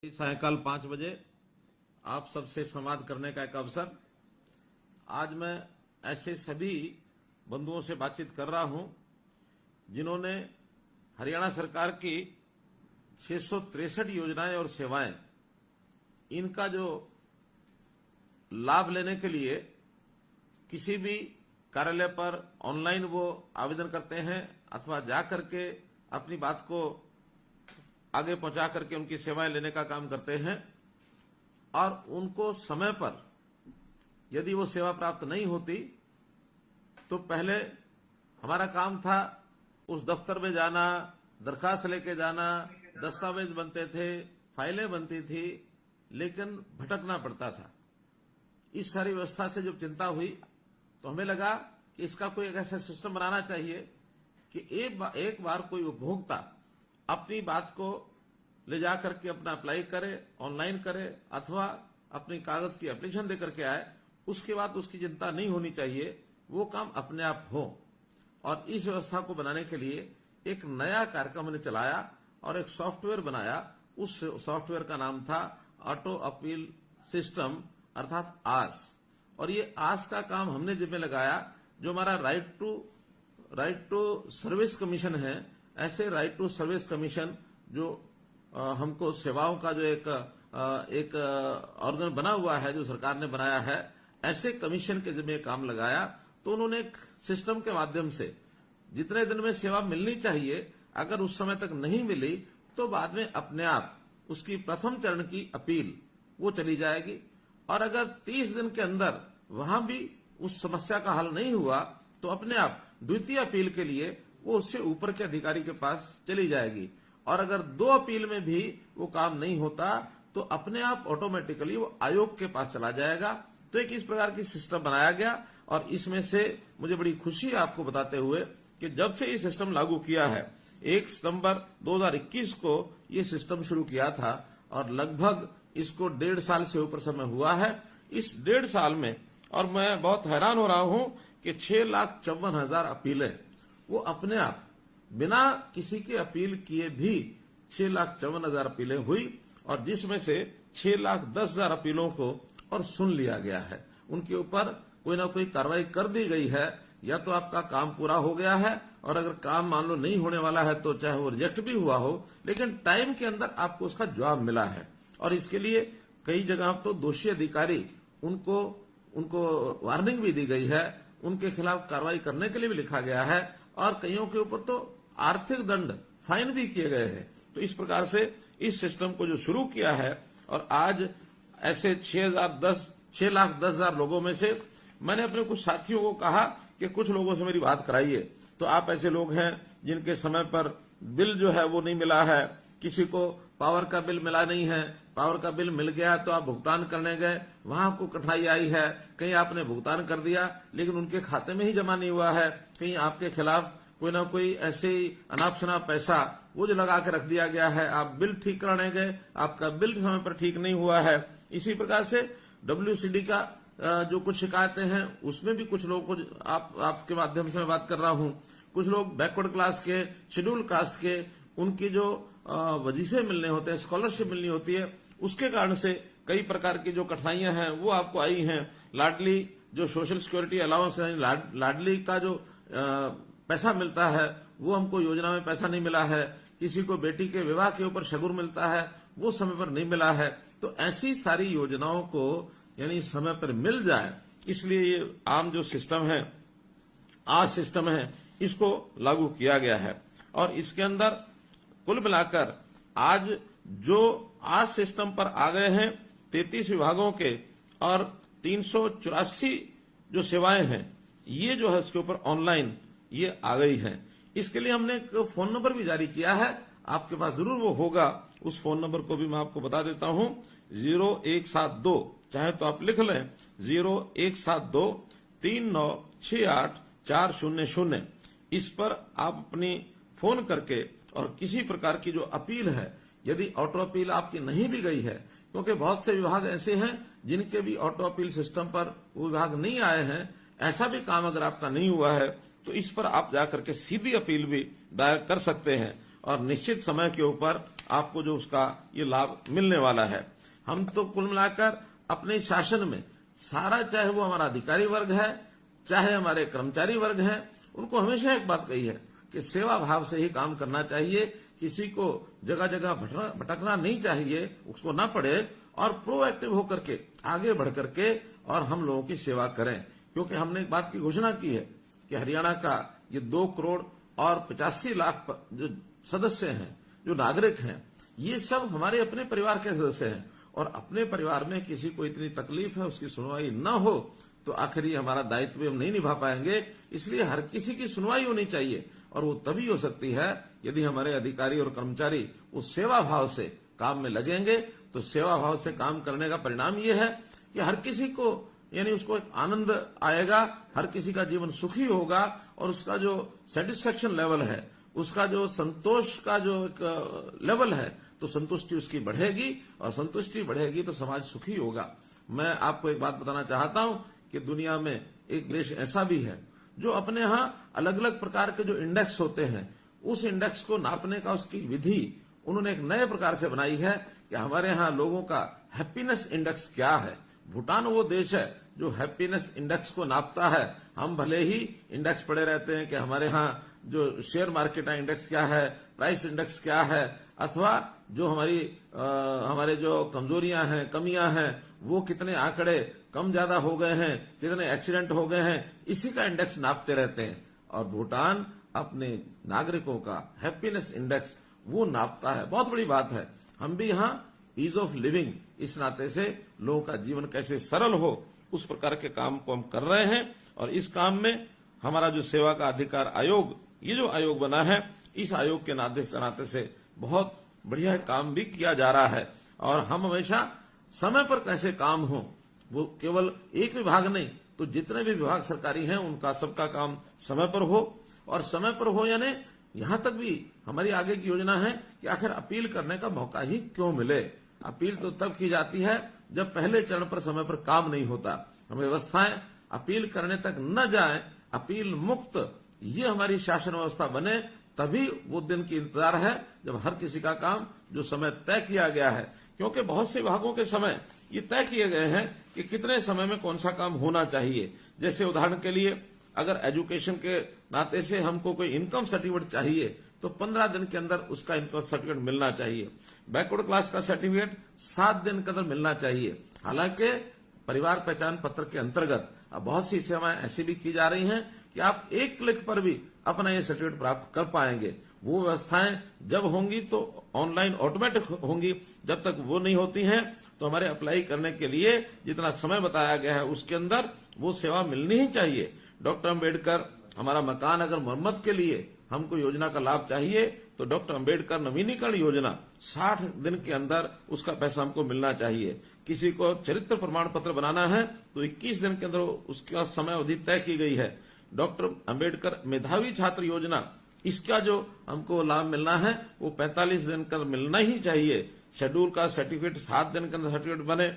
सायकाल 5 बजे आप सबसे संवाद करने का एक अवसर। आज मैं ऐसे सभी बंधुओं से बातचीत कर रहा हूं जिन्होंने हरियाणा सरकार की 663 योजनाएं और सेवाएं, इनका जो लाभ लेने के लिए किसी भी कार्यालय पर ऑनलाइन वो आवेदन करते हैं अथवा जाकर के अपनी बात को आगे पहुंचा करके उनकी सेवाएं लेने का काम करते हैं, और उनको समय पर यदि वो सेवा प्राप्त नहीं होती तो पहले हमारा काम था उस दफ्तर में जाना, दरखास्त लेके जाना, दस्तावेज बनते थे, फाइलें बनती थी, लेकिन भटकना पड़ता था। इस सारी व्यवस्था से जब चिंता हुई तो हमें लगा कि इसका कोई एक ऐसा सिस्टम बनाना चाहिए कि एक बार कोई उपभोक्ता अपनी बात को ले जाकर के अपना अप्लाई करे, ऑनलाइन करे अथवा अपनी कागज की एप्लीकेशन देकर के आए, उसके बाद उसकी चिंता नहीं होनी चाहिए, वो काम अपने आप हो। और इस व्यवस्था को बनाने के लिए एक नया कार्यक्रम हमने चलाया और एक सॉफ्टवेयर बनाया। उस सॉफ्टवेयर का नाम था ऑटो अपील सिस्टम, अर्थात आस। और ये आस का काम हमने जिम्मे लगाया। जो हमारा राइट टू सर्विस कमीशन है, ऐसे राइट टू सर्विस कमीशन जो हमको सेवाओं का जो एक ऑर्गन बना हुआ है, जो सरकार ने बनाया है, ऐसे कमीशन के जिम्मे काम लगाया। तो उन्होंने एक सिस्टम के माध्यम से जितने दिन में सेवा मिलनी चाहिए, अगर उस समय तक नहीं मिली तो बाद में अपने आप उसकी प्रथम चरण की अपील वो चली जाएगी। और अगर 30 दिन के अंदर वहां भी उस समस्या का हल नहीं हुआ तो अपने आप द्वितीय अपील के लिए वो उससे ऊपर के अधिकारी के पास चली जाएगी। और अगर 2 अपील में भी वो काम नहीं होता तो अपने आप ऑटोमेटिकली वो आयोग के पास चला जाएगा। तो एक इस प्रकार की सिस्टम बनाया गया। और इसमें से मुझे बड़ी खुशी है आपको बताते हुए कि जब से ये सिस्टम लागू किया है, 1 सितंबर 2021 को ये सिस्टम शुरू किया था और लगभग इसको 1.5 साल से ऊपर समय हुआ है। इस 1.5 साल में, और मैं बहुत हैरान हो रहा हूं कि 6,54,000 अपीलें वो अपने आप बिना किसी के अपील किए भी 6,54,000 अपीलें हुई, और जिसमें से 6,10,000 अपीलों को और सुन लिया गया है। उनके ऊपर कोई ना कोई कार्रवाई कर दी गई है, या तो आपका काम पूरा हो गया है, और अगर काम मान लो नहीं होने वाला है तो चाहे वो रिजेक्ट भी हुआ हो, लेकिन टाइम के अंदर आपको उसका जवाब मिला है। और इसके लिए कई जगह तो दोषी अधिकारी उनको वार्निंग भी दी गई है, उनके खिलाफ कार्रवाई करने के लिए भी लिखा गया है, और कईयों के ऊपर तो आर्थिक दंड, फाइन भी किए गए हैं। तो इस प्रकार से इस सिस्टम को जो शुरू किया है, और आज ऐसे 6,10,000 लोगों में से मैंने अपने कुछ साथियों को कहा कि कुछ लोगों से मेरी बात कराइए। तो आप ऐसे लोग हैं जिनके समय पर बिल जो है वो नहीं मिला है, किसी को पावर का बिल मिला नहीं है, पावर का बिल मिल गया तो आप भुगतान करने गए, वहां आपको कठिनाई आई है, कहीं आपने भुगतान कर दिया लेकिन उनके खाते में ही जमा नहीं हुआ है, कहीं आपके खिलाफ कोई ना कोई ऐसे ही अनाप शनाप पैसा वो जो लगा के रख दिया गया है, आप बिल ठीक कराने गए, आपका बिल समय पर ठीक नहीं हुआ है। इसी प्रकार से WCD का जो कुछ शिकायतें हैं उसमें भी कुछ लोगों को आपके माध्यम से मैं बात कर रहा हूं, कुछ लोग बैकवर्ड क्लास के, शेड्यूल कास्ट के, उनकी जो वजीफे मिलने होते हैं, स्कॉलरशिप मिलनी होती है, उसके कारण से कई प्रकार की जो कठिनाइयां हैं वो आपको आई हैं। लाडली जो सोशल सिक्योरिटी अलाउंस है, लाडली का जो पैसा मिलता है वो हमको योजना में पैसा नहीं मिला है, किसी को बेटी के विवाह के ऊपर शगुन मिलता है वो समय पर नहीं मिला है। तो ऐसी सारी योजनाओं को यानी समय पर मिल जाए, इसलिए ये आम जो सिस्टम है, आज सिस्टम है, इसको लागू किया गया है। और इसके अंदर कुल मिलाकर आज जो आज सिस्टम पर आ गए हैं 33 विभागों के और 384 जो सेवाएं हैं, ये जो है उसके ऊपर ऑनलाइन ये आ गई हैं। इसके लिए हमने एक फोन नंबर भी जारी किया है, आपके पास जरूर वो होगा। उस फोन नंबर को भी मैं आपको बता देता हूं, 0172, चाहे तो आप लिख लें 0172 3968 400। इस पर आप अपनी फोन करके और किसी प्रकार की जो अपील है, यदि ऑटो अपील आपकी नहीं भी गई है, क्योंकि बहुत से विभाग ऐसे हैं जिनके भी ऑटो अपील सिस्टम पर वो विभाग नहीं आए हैं, ऐसा भी काम अगर आपका नहीं हुआ है तो इस पर आप जाकर के सीधी अपील भी दायर कर सकते हैं। और निश्चित समय के ऊपर आपको जो उसका ये लाभ मिलने वाला है। हम तो कुल मिलाकर अपने शासन में सारा, चाहे वो हमारा अधिकारी वर्ग है, चाहे हमारे कर्मचारी वर्ग हैं, उनको हमेशा एक बात कही है कि सेवा भाव से ही काम करना चाहिए। किसी को जगह जगह भटकना नहीं चाहिए, उसको ना पड़े, और प्रोएक्टिव होकर के आगे बढ़ करके और हम लोगों की सेवा करें। क्योंकि हमने एक बात की घोषणा की है कि हरियाणा का ये 2 करोड़ और 85 लाख जो सदस्य हैं, जो नागरिक हैं, ये सब हमारे अपने परिवार के सदस्य हैं, और अपने परिवार में किसी को इतनी तकलीफ है, उसकी सुनवाई न हो तो आखिर ये हमारा दायित्व हम नहीं निभा पाएंगे। इसलिए हर किसी की सुनवाई होनी चाहिए, और वो तभी हो सकती है यदि हमारे अधिकारी और कर्मचारी उस सेवा भाव से काम में लगेंगे। तो सेवा भाव से काम करने का परिणाम ये है कि हर किसी को, यानी उसको एक आनंद आएगा, हर किसी का जीवन सुखी होगा, और उसका जो सेटिस्फेक्शन लेवल है, उसका जो संतोष का जो एक लेवल है, तो संतुष्टि उसकी बढ़ेगी, और संतुष्टि बढ़ेगी तो समाज सुखी होगा। मैं आपको एक बात बताना चाहता हूं कि दुनिया में एक देश ऐसा भी है जो अपने यहां अलग अलग प्रकार के जो इंडेक्स होते हैं, उस इंडेक्स को नापने का उसकी विधि उन्होंने एक नए प्रकार से बनाई है कि हमारे यहां लोगों का हैप्पीनेस इंडेक्स क्या है। भूटान वो देश है जो हैप्पीनेस इंडेक्स को नापता है। हम भले ही इंडेक्स पढ़े रहते हैं कि हमारे यहाँ जो शेयर मार्केट इंडेक्स क्या है, प्राइस इंडेक्स क्या है, अथवा जो हमारे जो कमजोरियां हैं, कमियां हैं, वो कितने आंकड़े कम ज्यादा हो गए हैं, कितने एक्सीडेंट हो गए हैं, इसी का इंडेक्स नापते रहते हैं। और भूटान अपने नागरिकों का हैप्पीनेस इंडेक्स वो नापता है। बहुत बड़ी बात है। हम भी यहाँ ईज ऑफ लिविंग, इस नाते से लोगों का जीवन कैसे सरल हो, उस प्रकार के काम को हम कर रहे हैं। और इस काम में हमारा जो सेवा का अधिकार आयोग, ये जो आयोग बना है, इस आयोग के नाते से बहुत बढ़िया काम भी किया जा रहा है। और हम हमेशा समय पर कैसे काम हो, वो केवल एक विभाग नहीं, तो जितने भी विभाग सरकारी हैं उनका सबका काम समय पर हो। और समय पर हो यानी यहां तक भी हमारी आगे की योजना है कि आखिर अपील करने का मौका ही क्यों मिले। अपील तो तब की जाती है जब पहले चरण पर समय पर काम नहीं होता। हम व्यवस्थाएं अपील करने तक न जाए, अपील मुक्त ये हमारी शासन व्यवस्था बने, तभी वो दिन की इंतजार है जब हर किसी का काम जो समय तय किया गया है। क्योंकि बहुत से विभागों के समय ये तय किए गए हैं कि कितने समय में कौन सा काम होना चाहिए। जैसे उदाहरण के लिए अगर एजुकेशन के नाते से हमको कोई इनकम सर्टिफिकेट चाहिए तो 15 दिन के अंदर उसका इनकम सर्टिफिकेट मिलना चाहिए। बैकवर्ड क्लास का सर्टिफिकेट 7 दिन के अंदर मिलना चाहिए। हालांकि परिवार पहचान पत्र के अंतर्गत अब बहुत सी सेवाएं ऐसी भी की जा रही हैं कि आप एक क्लिक पर भी अपना ये सर्टिफिकेट प्राप्त कर पाएंगे। वो व्यवस्थाएं जब होंगी तो ऑनलाइन ऑटोमेटिक होंगी। जब तक वो नहीं होती हैं तो हमारे अप्लाई करने के लिए जितना समय बताया गया है उसके अंदर वो सेवा मिलनी ही चाहिए। डॉक्टर अंबेडकर हमारा मकान अगर मरम्मत के लिए हमको योजना का लाभ चाहिए तो डॉक्टर अंबेडकर नवीनीकरण योजना 60 दिन के अंदर उसका पैसा हमको मिलना चाहिए। किसी को चरित्र प्रमाण पत्र बनाना है तो 21 दिन के अंदर उसका समय अवधि तय की गई है। डॉक्टर अंबेडकर मेधावी छात्र योजना, इसका जो हमको लाभ मिलना है वो 45 दिन का मिलना ही चाहिए। शेड्यूल का सर्टिफिकेट 7 दिन के अंदर सर्टिफिकेट बने।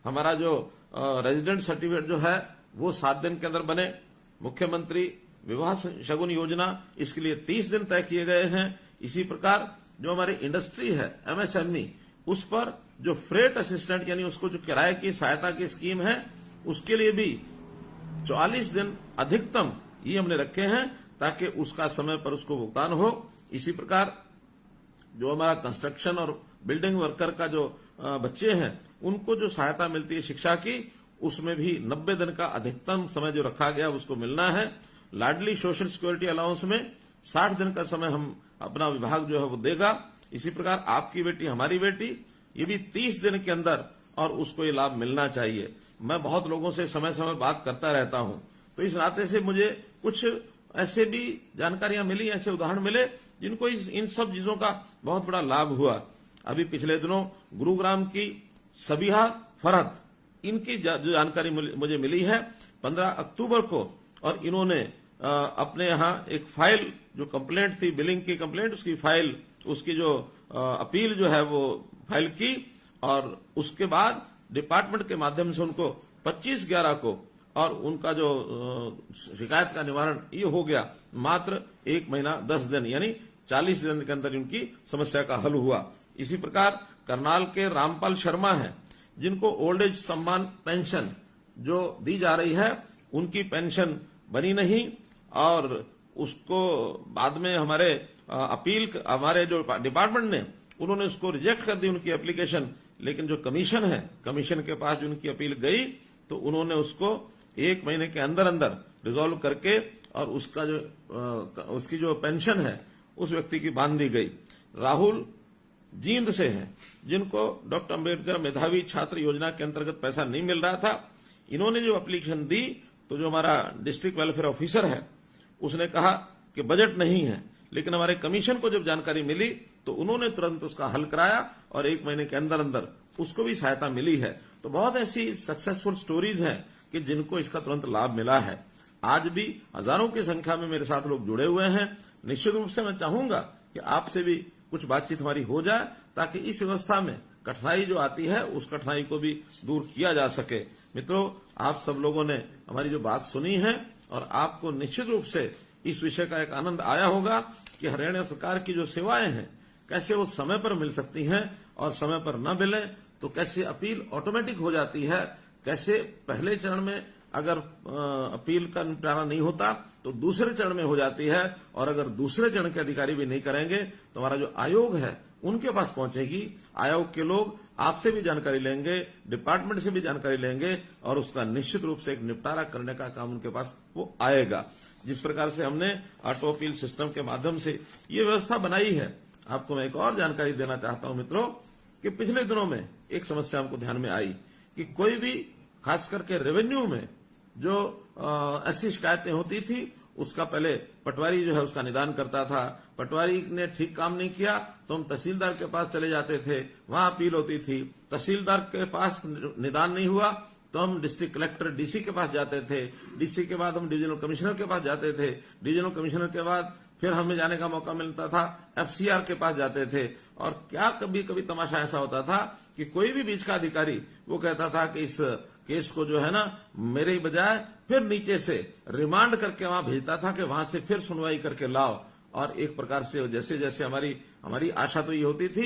हमारा जो रेजिडेंट सर्टिफिकेट जो है वो 7 दिन के अंदर बने। मुख्यमंत्री विवाह शगुन योजना, इसके लिए 30 दिन तय किए गए हैं। इसी प्रकार जो हमारी इंडस्ट्री है एमएसएमई, उस पर जो फ्रेट असिस्टेंट यानी उसको जो किराए की सहायता की स्कीम है उसके लिए भी 44 दिन अधिकतम ये हमने रखे हैं ताकि उसका समय पर उसको भुगतान हो। इसी प्रकार जो हमारा कंस्ट्रक्शन और बिल्डिंग वर्कर का जो बच्चे हैं उनको जो सहायता मिलती है शिक्षा की, उसमें भी 90 दिन का अधिकतम समय जो रखा गया उसको मिलना है। लाडली सोशल सिक्योरिटी अलाउंस में 60 दिन का समय हम अपना विभाग जो है वो देगा। इसी प्रकार आपकी बेटी हमारी बेटी, ये भी 30 दिन के अंदर और उसको ये लाभ मिलना चाहिए। मैं बहुत लोगों से समय समय बात करता रहता हूं, तो इस नाते से मुझे कुछ ऐसे भी जानकारियां मिली, ऐसे उदाहरण मिले जिनको इन सब चीजों का बहुत बड़ा लाभ हुआ। अभी पिछले दिनों गुरुग्राम की सबिहा फरहत, इनकी जो जानकारी मुझे मिली है 15 अक्टूबर को, और इन्होंने अपने यहां एक फाइल जो कंप्लेंट थी, बिलिंग की कंप्लेंट, उसकी फाइल, उसकी जो अपील जो है वो फाइल की, और उसके बाद डिपार्टमेंट के माध्यम से उनको 25/11 को और उनका जो शिकायत का निवारण ये हो गया। मात्र 1 महीना 10 दिन यानी 40 दिन के अंदर उनकी समस्या का हल हुआ। इसी प्रकार करनाल के रामपाल शर्मा हैं, जिनको ओल्ड एज सम्मान पेंशन जो दी जा रही है उनकी पेंशन बनी नहीं, और उसको बाद में हमारे हमारे जो डिपार्टमेंट ने उन्होंने उसको रिजेक्ट कर दी उनकी एप्लीकेशन। लेकिन जो कमीशन है, कमीशन के पास जो उनकी अपील गई तो उन्होंने उसको 1 महीने के अंदर अंदर रिजॉल्व करके और उसका जो उसकी जो पेंशन है उस व्यक्ति की बांध दी गई। राहुल जींद से हैं, जिनको डॉक्टर अंबेडकर मेधावी छात्र योजना के अंतर्गत पैसा नहीं मिल रहा था। इन्होंने जो एप्लीकेशन दी तो जो हमारा डिस्ट्रिक्ट वेलफेयर ऑफिसर है उसने कहा कि बजट नहीं है, लेकिन हमारे कमीशन को जब जानकारी मिली तो उन्होंने तुरंत उसका हल कराया और 1 महीने के अंदर अंदर उसको भी सहायता मिली है। तो बहुत ऐसी सक्सेसफुल स्टोरीज हैं कि जिनको इसका तुरंत लाभ मिला है। आज भी हजारों की संख्या में मेरे साथ लोग जुड़े हुए हैं। निश्चित रूप से मैं चाहूंगा कि आपसे भी कुछ बातचीत हमारी हो जाए, ताकि इस व्यवस्था में कठिनाई जो आती है उस कठिनाई को भी दूर किया जा सके। मित्रों, आप सब लोगों ने हमारी जो बात सुनी है और आपको निश्चित रूप से इस विषय का एक आनंद आया होगा कि हरियाणा सरकार की जो सेवाएं हैं कैसे वो समय पर मिल सकती हैं, और समय पर न मिले तो कैसे अपील ऑटोमेटिक हो जाती है, कैसे पहले चरण में अगर अपील का निपटारा नहीं होता तो दूसरे चरण में हो जाती है, और अगर दूसरे चरण के अधिकारी भी नहीं करेंगे तो हमारा जो आयोग है उनके पास पहुंचेगी। आयोग के लोग आपसे भी जानकारी लेंगे, डिपार्टमेंट से भी जानकारी लेंगे, और उसका निश्चित रूप से एक निपटारा करने का काम उनके पास वो आएगा। जिस प्रकार से हमने ऑटो अपील सिस्टम के माध्यम से ये व्यवस्था बनाई है, आपको मैं एक और जानकारी देना चाहता हूं मित्रों कि पिछले दिनों में एक समस्या हमको ध्यान में आई कि कोई भी खास करके रेवेन्यू में जो ऐसी शिकायतें होती थी उसका पहले पटवारी जो है उसका निदान करता था। पटवारी ने ठीक काम नहीं किया तो हम तहसीलदार के पास चले जाते थे, वहां अपील होती थी। तहसीलदार के पास निदान नहीं हुआ तो हम डिस्ट्रिक्ट कलेक्टर डीसी के पास जाते थे, डीसी के बाद हम डिविजनल कमिश्नर के पास जाते थे, डिविजनल कमिश्नर के बाद फिर हमें जाने का मौका मिलता था एफसीआर के पास जाते थे। और क्या कभी कभी तमाशा ऐसा होता था कि कोई भी बीच का अधिकारी वो कहता था कि इस केस को जो है ना मेरे ही बजाय फिर नीचे से रिमांड करके वहां भेजता था कि वहां से फिर सुनवाई करके लाओ। और एक प्रकार से जैसे जैसे हमारी आशा तो ये होती थी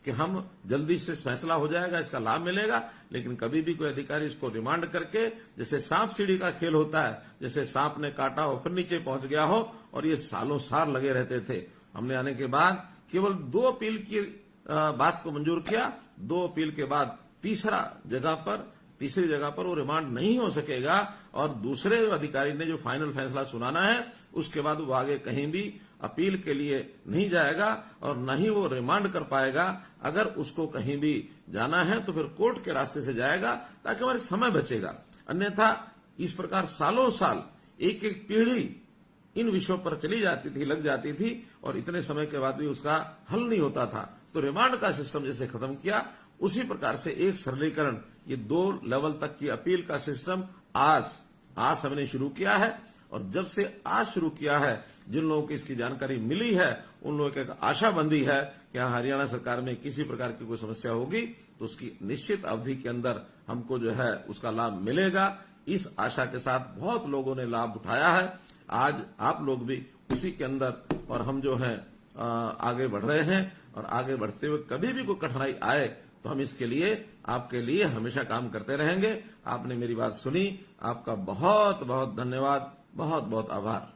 कि हम जल्दी से फैसला हो जाएगा, इसका लाभ मिलेगा, लेकिन कभी भी कोई अधिकारी इसको रिमांड करके, जैसे सांप सीढ़ी का खेल होता है, जैसे सांप ने काटा हो फिर नीचे पहुंच गया हो, और ये सालों साल लगे रहते थे। हमने आने के बाद केवल 2 अपील की बात को मंजूर किया। 2 अपील के बाद तीसरी जगह पर वो रिमांड नहीं हो सकेगा, और दूसरे अधिकारी ने जो फाइनल फैसला सुनाना है उसके बाद वो आगे कहीं भी अपील के लिए नहीं जाएगा और न ही वो रिमांड कर पाएगा। अगर उसको कहीं भी जाना है तो फिर कोर्ट के रास्ते से जाएगा, ताकि हमारे समय बचेगा। अन्यथा इस प्रकार सालों साल एक एक पीढ़ी इन विषयों पर चली जाती थी, लग जाती थी, और इतने समय के बाद भी उसका हल नहीं होता था। तो रिमांड का सिस्टम जैसे खत्म किया, उसी प्रकार से एक सरलीकरण, ये 2 लेवल तक की अपील का सिस्टम आज हमने शुरू किया है। और जब से आज शुरू किया है, जिन लोगों को इसकी जानकारी मिली है उन लोगों को एक आशा बंधी है कि हरियाणा सरकार में किसी प्रकार की कोई समस्या होगी तो उसकी निश्चित अवधि के अंदर हमको जो है उसका लाभ मिलेगा। इस आशा के साथ बहुत लोगों ने लाभ उठाया है। आज आप लोग भी उसी के अंदर, और हम जो है आगे बढ़ रहे हैं, और आगे बढ़ते हुए कभी भी कोई कठिनाई आए तो हम इसके लिए आपके लिए हमेशा काम करते रहेंगे। आपने मेरी बात सुनी, आपका बहुत बहुत धन्यवाद, बहुत बहुत आभार।